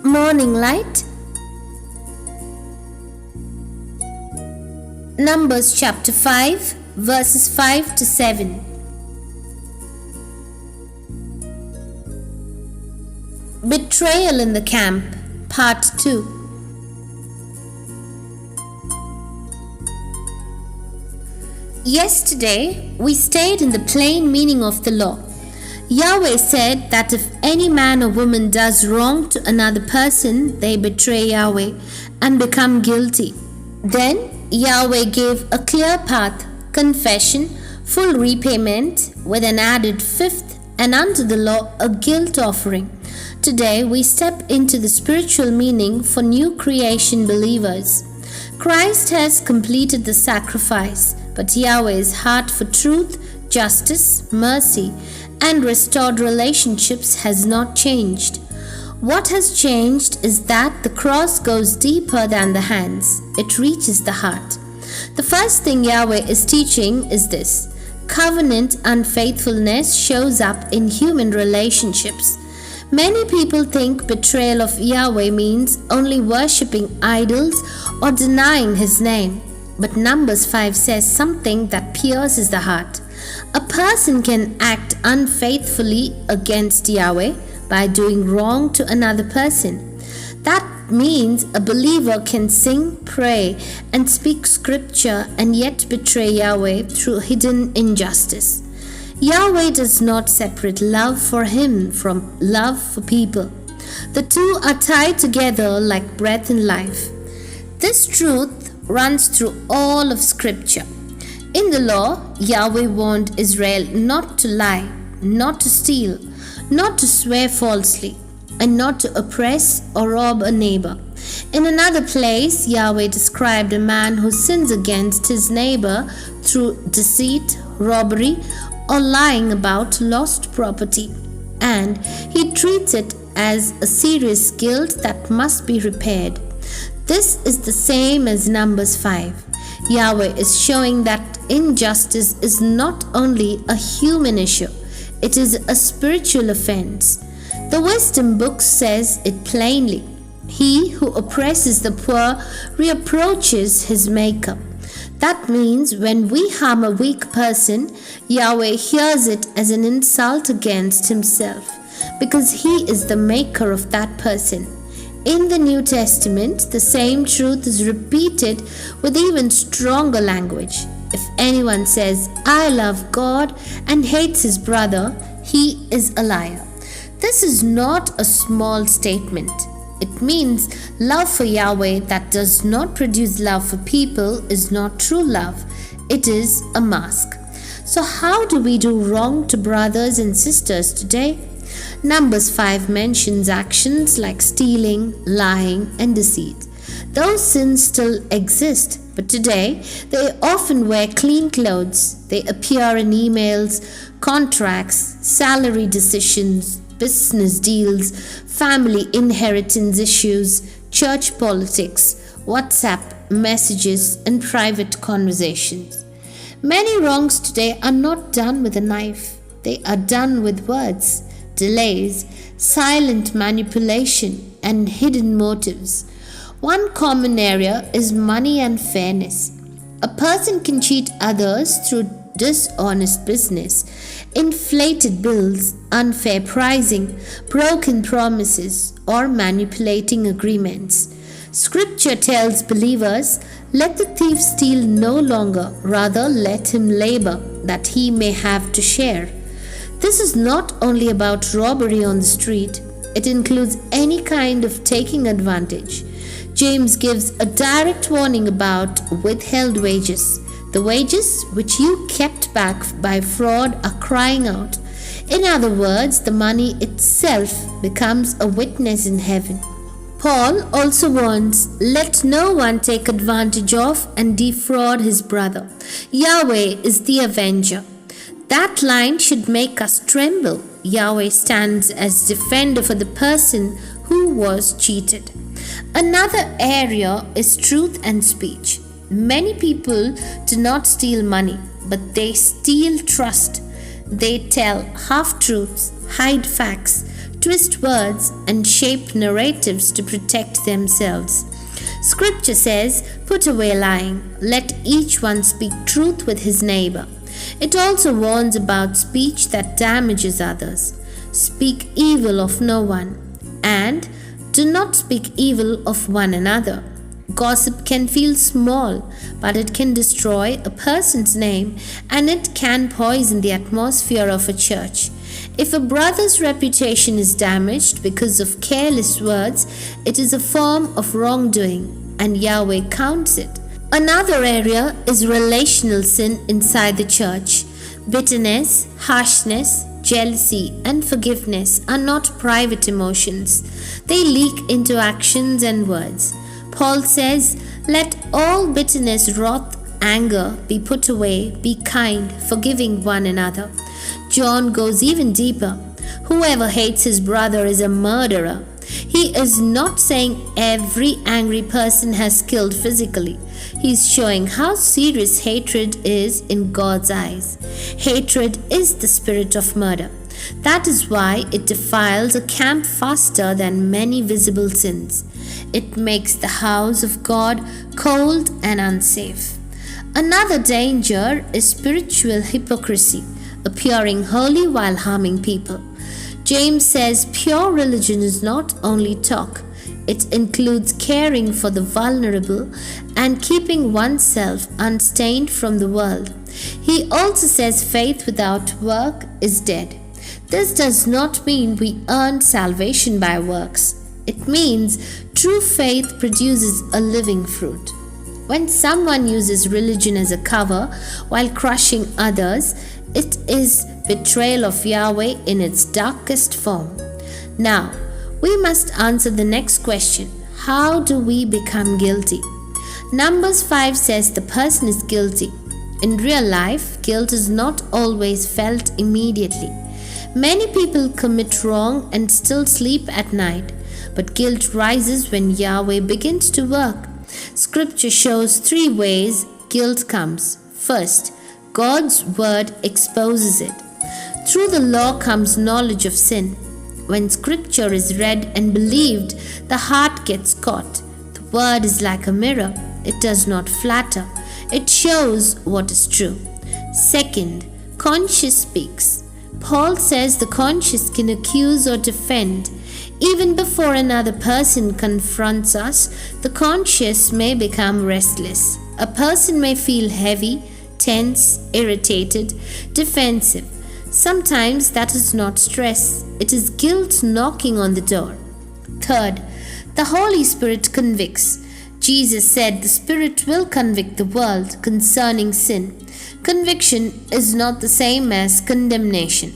Morning light. Numbers chapter 5 verses 5 to 7. Betrayal in the camp, part 2. Yesterday, we stayed in the plain meaning of the law. Yahweh said that if any man or woman does wrong to another person, they betray Yahweh and become guilty. Then Yahweh gave a clear path, confession, full repayment, with an added fifth, and under the law a guilt offering. Today we step into the spiritual meaning for new creation believers. Christ has completed the sacrifice, but Yahweh's heart for truth, justice, mercy, and restored relationships has not changed. What has changed is that the cross goes deeper than the hands. It reaches the heart. The first thing Yahweh is teaching is this: covenant unfaithfulness shows up in human relationships. Many people think betrayal of Yahweh means only worshipping idols or denying His name. But Numbers 5 says something that pierces the heart. A person can act unfaithfully against Yahweh by doing wrong to another person. That means a believer can sing, pray, and speak scripture and yet betray Yahweh through hidden injustice. Yahweh does not separate love for Him from love for people. The two are tied together like breath and life. This truth runs through all of Scripture. In the law, Yahweh warned Israel not to lie, not to steal, not to swear falsely, and not to oppress or rob a neighbor. In another place, Yahweh described a man who sins against his neighbor through deceit, robbery, or lying about lost property, and He treats it as a serious guilt that must be repaired. This is the same as Numbers 5. Yahweh is showing that injustice is not only a human issue, it is a spiritual offense. The wisdom book says it plainly: he who oppresses the poor reproaches his maker. That means when we harm a weak person, Yahweh hears it as an insult against Himself, because He is the maker of that person. In the New Testament, the same truth is repeated with even stronger language. If anyone says, "I love God," and hates his brother, he is a liar. This is not a small statement. It means love for Yahweh that does not produce love for people is not true love. It is a mask. So how do we do wrong to brothers and sisters today? Numbers 5 mentions actions like stealing, lying, and deceit. Those sins still exist, but today they often wear clean clothes. They appear in emails, contracts, salary decisions, business deals, family inheritance issues, church politics, WhatsApp messages, and private conversations. Many wrongs today are not done with a knife. They are done with words, delays, silent manipulation, and hidden motives. One common area is money and fairness. A person can cheat others through dishonest business, inflated bills, unfair pricing, broken promises, or manipulating agreements. Scripture tells believers, "Let the thief steal no longer, rather let him labor, that he may have to share." This is not only about robbery on the street, it includes any kind of taking advantage. James gives a direct warning about withheld wages. The wages which you kept back by fraud are crying out. In other words, the money itself becomes a witness in heaven. Paul also warns, "Let no one take advantage of and defraud his brother. Yahweh is the avenger." That line should make us tremble. Yahweh stands as defender for the person who was cheated. Another area is truth and speech. Many people do not steal money, but they steal trust. They tell half-truths, hide facts, twist words, and shape narratives to protect themselves. Scripture says, "Put away lying, let each one speak truth with his neighbor." It also warns about speech that damages others. Speak evil of no one, and do not speak evil of one another. Gossip can feel small, but it can destroy a person's name, and it can poison the atmosphere of a church. If a brother's reputation is damaged because of careless words, it is a form of wrongdoing, and Yahweh counts it. Another area is relational sin inside the church. Bitterness, harshness, jealousy, and forgiveness are not private emotions. They leak into actions and words. Paul says, "Let all bitterness, wrath, anger be put away. Be kind, forgiving one another." John goes even deeper. Whoever hates his brother is a murderer. He is not saying every angry person has killed physically. He is showing how serious hatred is in God's eyes. Hatred is the spirit of murder. That is why it defiles a camp faster than many visible sins. It makes the house of God cold and unsafe. Another danger is spiritual hypocrisy, appearing holy while harming people. James says pure religion is not only talk, it includes caring for the vulnerable and keeping oneself unstained from the world. He also says faith without work is dead. This does not mean we earn salvation by works. It means true faith produces a living fruit. When someone uses religion as a cover while crushing others, it is betrayal of Yahweh in its darkest form. Now, we must answer the next question. How do we become guilty? Numbers 5 says the person is guilty. In real life, guilt is not always felt immediately. Many people commit wrong and still sleep at night, but guilt rises when Yahweh begins to work. Scripture shows 3 ways guilt comes. First, God's word exposes it. Through the law comes knowledge of sin. When scripture is read and believed, the heart gets caught. The word is like a mirror. It does not flatter. It shows what is true. Second, conscience speaks. Paul says the conscience can accuse or defend. Even before another person confronts us, the conscience may become restless. A person may feel heavy, tense, irritated, defensive. Sometimes that is not stress, it is guilt knocking on the door. Third, the Holy Spirit convicts. Jesus said the Spirit will convict the world concerning sin. Conviction is not the same as condemnation.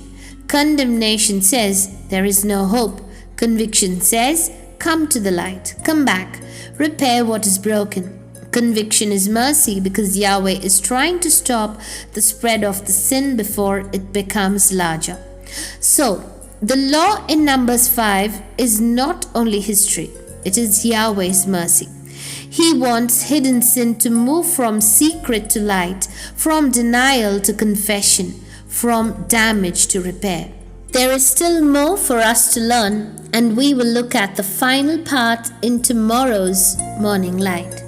Condemnation says there is no hope. Conviction says, come to the light, come back, repair what is broken. Conviction is mercy because Yahweh is trying to stop the spread of the sin before it becomes larger. So, the law in Numbers 5 is not only history, it is Yahweh's mercy. He wants hidden sin to move from secret to light, from denial to confession, from damage to repair. There is still more for us to learn, and we will look at the final part in tomorrow's morning light.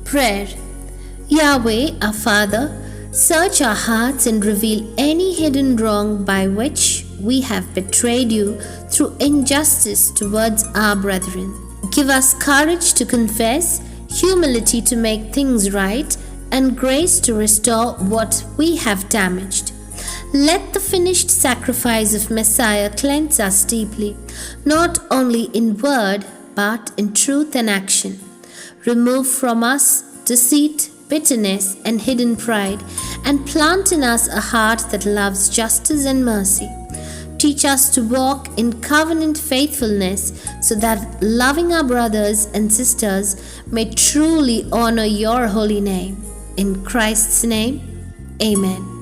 Prayer. Yahweh, our Father, search our hearts and reveal any hidden wrong by which we have betrayed you through injustice towards our brethren. Give us courage to confess, humility to make things right, and grace to restore what we have damaged. Let the finished sacrifice of Messiah cleanse us deeply, not only in word, but in truth and action. Remove from us deceit, bitterness, and hidden pride, and plant in us a heart that loves justice and mercy. Teach us to walk in covenant faithfulness so that loving our brothers and sisters may truly honor your holy name. In Christ's name, amen.